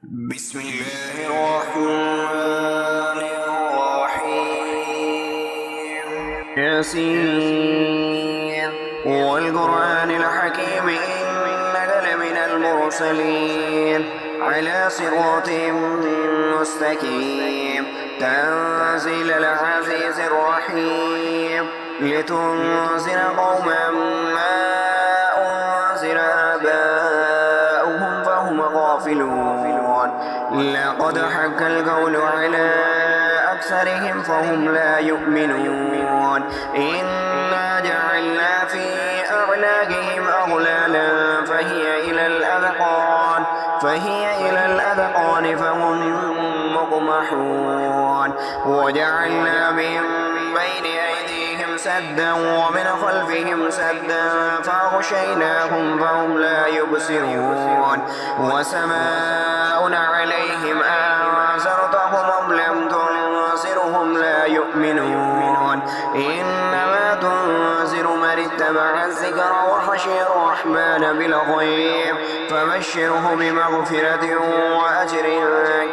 بسم الله الرحمن الرحيم. ياسين والقرآن الحكيم إنك لمن المرسلين على صراط مستقيم تنزيل العزيز الرحيم لتنذر قوما ما أنذر آباؤهم فهم غافلون. لقد حق القول على أكثرهم فهم لا يؤمنون. إنا جعلنا في أعناقهم أغلالا فهي إلى الأذقان فهم مقمحون. وجعلنا من بين أيديهم سدا ومن خلفهم سدا فأغشيناهم فهم لا يبصرون. وسماء عليهم أنذرتهم أم لم تنذرهم لا يؤمنون. إنما تنذر من اتبع الذكر وخشي الرحمن بالغيب فبشره بمغفرة وأجر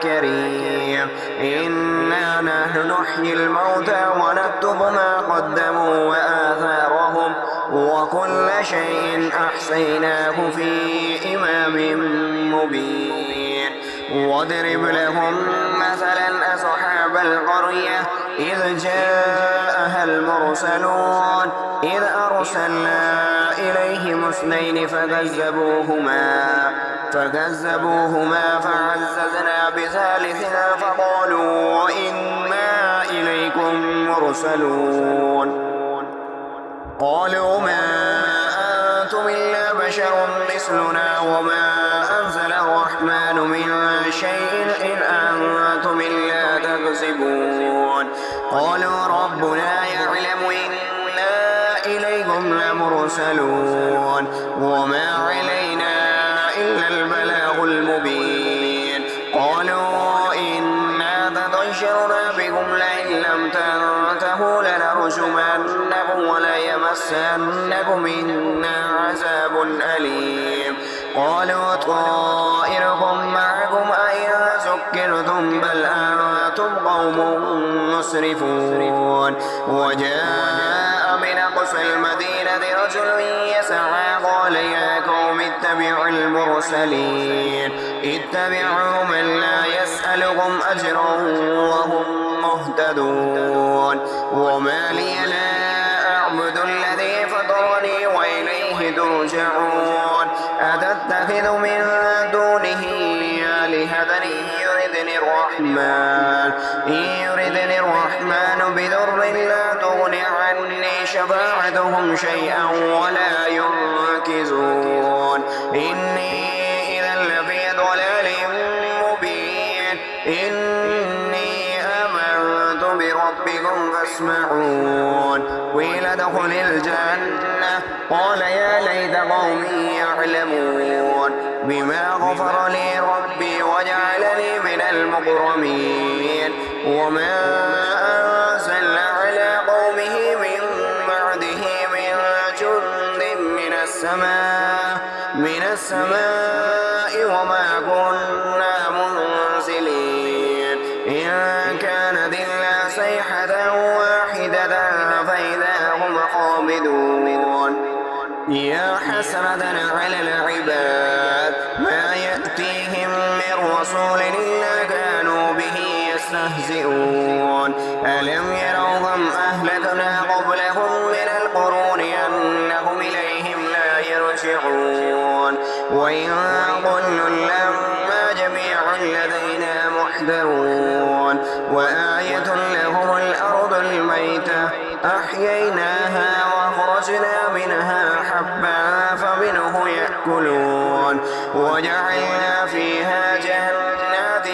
كريم. إنا نحن نحيي الموتى ونكتب ما قدموا وآثارهم وكل شيء أحصيناه في إمام مبين. واضرب لهم مثلا أصحاب القرية إذ جاءها المرسلون إذ أرسلنا إليهم اثنين فكذبوهما فعززنا بثالث فقالوا إنا إليكم مرسلون. قالوا ما أنتم إلا بشر مثلنا وما أنزل الرحمن من شيء إن أنتم إلا تكذبون. قالوا ربنا يعلم إنا إليكم لمرسلون وما علينا إلا البلاغ المبين. قالوا إنا تطيرنا بكم لئن لم تنتهوا لنرجمنكم وليمسنكم منا عذاب أليم. قالوا طائركم معكم أئن ذكرتم بل أنتم قوم مسرفون. وجاء من أقصى المدينة رجل يسعى قال يا قوم اتبعوا المرسلين اتبعوا من لا يسألكم أجرا وهم مهتدون. وما لي لا أعبد الذي فطرني وإليه ترجعون. أتتخذ من دونه آلهة إن يردني الرحمن بضر لا تغن عني شفاعتهم شيئا ولا ينقذون. إني إذا لفي ضلال مبين. إني آمنت بربكم فاسمعون. قيل ادخل الجنة قال يا ليت قومي يعلمون بما غفر لي ربي وجعلني من المكرمين. وما أنزلنا على قومه من بعده من جند من السماء وما كنا منزلين. إن كانت إلا صيحة واحدة فإذا هم خامدون. يا حسرة على العباد ما يأتيهم من رسول إلا كانوا به يستهزئون. ألم يروا كم أهلكنا قبلهم من القرون أنهم إليهم لا يرجعون. وإن كل لما جميع لدينا محضرون. وآية لهم الأرض الميتة أحييناها وأخرجنا منها حبا فمنه يأكلون. وجعلنا فيها جنات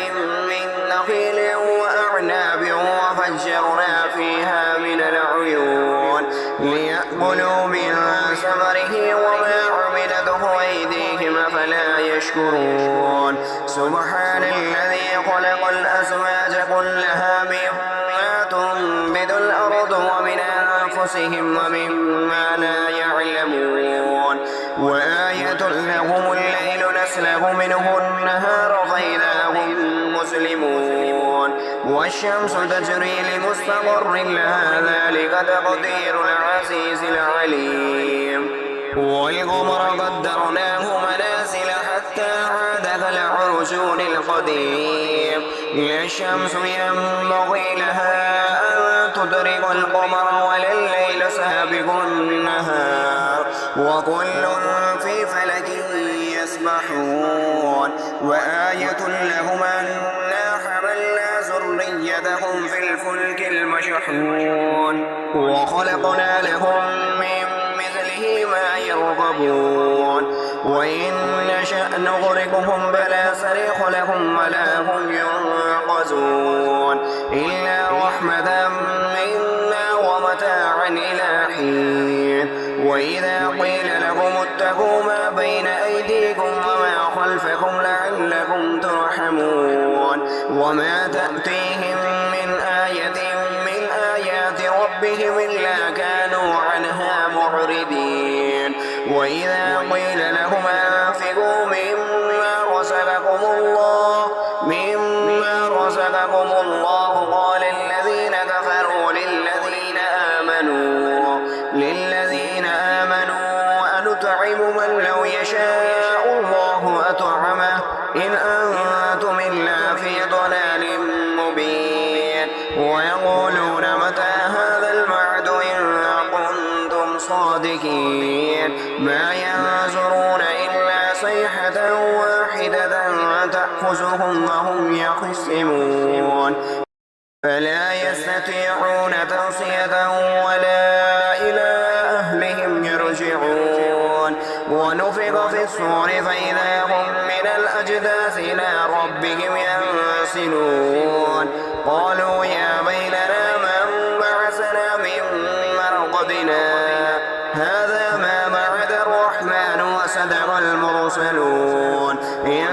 من نخيل وأعناب وفجرنا فيها من العيون ليأكلوا من ثمره وما عملته أيديهم فلا يشكرون. سبحان الذي خلق الأزواج كلها مما تنبت الأرض ومن أنفسهم ومما لا يعلمون. وآية لهم الليل نسلخ منه النهار فإذا والشمس تجري لمستقر لها ذلك تقدير العزيز العليم والقمر قدرناه منازل حتى عاد كالعرجون القديم لا الشمس ينبغي لها أن تدرك القمر ولا الليل سابق النهار وكل في فلك يسبحون وآية لهم أنا حملنا ذريتهم في الفلك المشحون وخلقنا لهم من مثله ما يركبون وإن نشأ نغرقهم فلا صريخ لهم ولا هم ينقذون إلا رحمة منا ومتاعا إلى حين وإذا قيل لهم اتقوا ما بين أيديكم وما خلفكم لعلكم ترحمون وما تأتيهم من آية من آيات ربهم إلا كانوا عنها معرضين وإذا قيل لهم أنفقوا مما رزقكم الله قال الذين كفروا للذين آمنوا أنطعم من لو يشاء الله أطعمه إن أنتم إلا في ضلال مبين ويقولون متى هذا الوعد إن كنتم صادقين ما ينظرون إلا صيحة واحدة تأخذهم وهم يخصمون فلا يستطيعون توصية ولا إلى أهلهم يرجعون ونفخ في الصور فإذا هم من الأجداث إلى ربهم ينسلون قالوا يا ويلنا من بعثنا من مرقدنا هذا ما وعد الرحمن وصدق المرسلون إن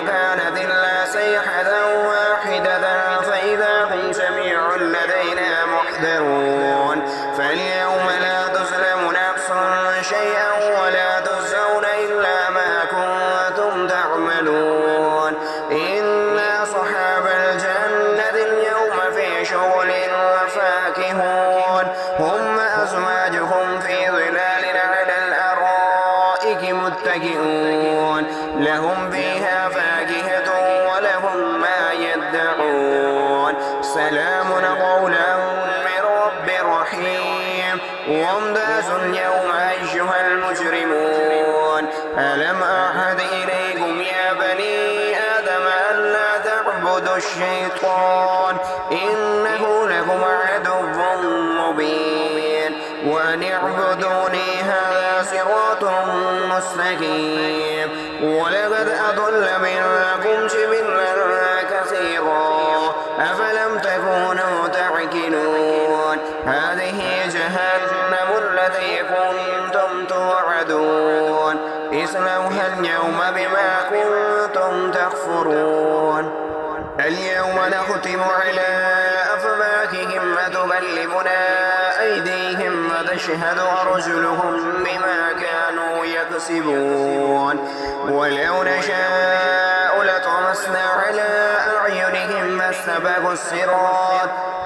كانت إلا صيحة واحدة فإذا هم جميع لدينا محضرون فاليوم لا تظلم نفس شيئا ولا تجزون إلا ما كنتم تعملون إن أصحاب الجنة اليوم في شغل فاكهون هم أزواجهم في ظلال على الأرائك متكئون لهم فيها فاكهة ولهم ما يدعون سلام قولا من رب رحيم وامتازوا اليوم أيها المجرمون ألم أعهد إليكم يا بني آدم ألا تعبدوا الشيطان إنه لكم عدو مبين وأن اعبدوني هذا صراط مستقيم ولقد أضل منكم جبلا كثيرا أفلم تكونوا تعقلون هذه جهنم التي كنتم توعدون اصلوها اليوم بما كنتم تكفرون اليوم نختم على أفواههم وتكلمنا أيديهم وتشهد أرجلهم بما كانوا يكسبون ولو نشاء لطمسنا على أعينهم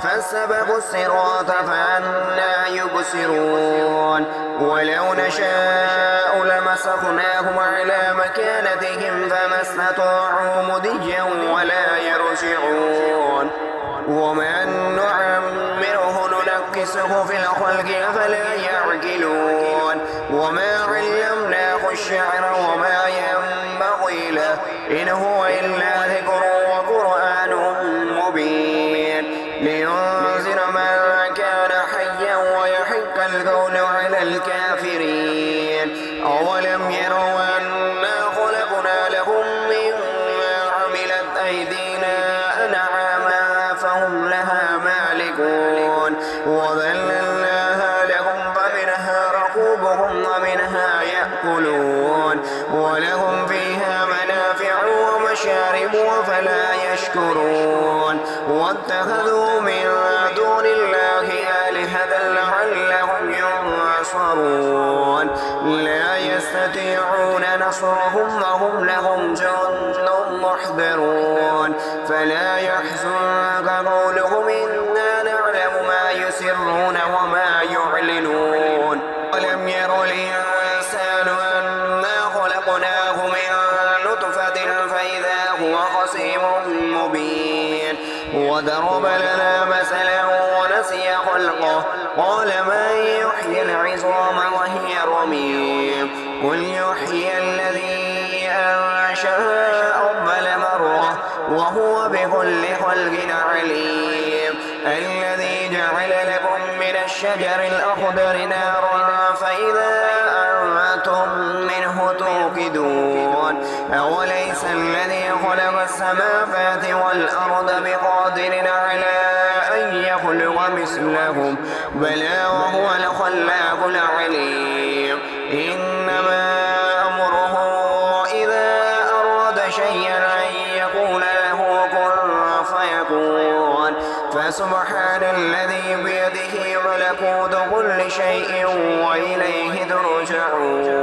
فاستبقوا الصراط فأنى يبصرون ولو نشاء لمسخناهم على مكانتهم فما استطاعوا مضيا ولا يرجعون وما نعمره ننكسه في الخلق أفلا يعقلون وما علمناه الشعر وما ينبغي له إن هو إلا ذكر وقرآن مبين لينذر من كان حيا ويحق القول على الكافرين أولم يروا أنا خلقنا لهم مما عملت أيدينا أنعاما فهم لها مالكون وذللناها لهم فمنها ركوبهم ومنها يأكلون ولهم فيها منافع ومشارب وفلا يشكرون واتخذوا من دون الله آلهة لعلهم ينصرون لا يستطيعون نصرهم وهم لهم جند محضرون فلا يحزنك وخصيم مبين وضرب لنا مثلا ونسي خلقه قال من يحيي العظام وهي رميم قل يحيي الذي أنشأها أول مرة وهو بكل خلق عليم الذي جعل لكم من الشجر الأخضر نارا فإذا أنتم منه توقدون أوليس الذي خلق السماوات والأرض بقادر على أن يخلق مثلهم بلى وهو الخلاق العليم إنما أمره إذا أراد شيئا أن يقول له كن فيكون فسبحان الذي بيده ملكوت كل شيء وإليه ترجعون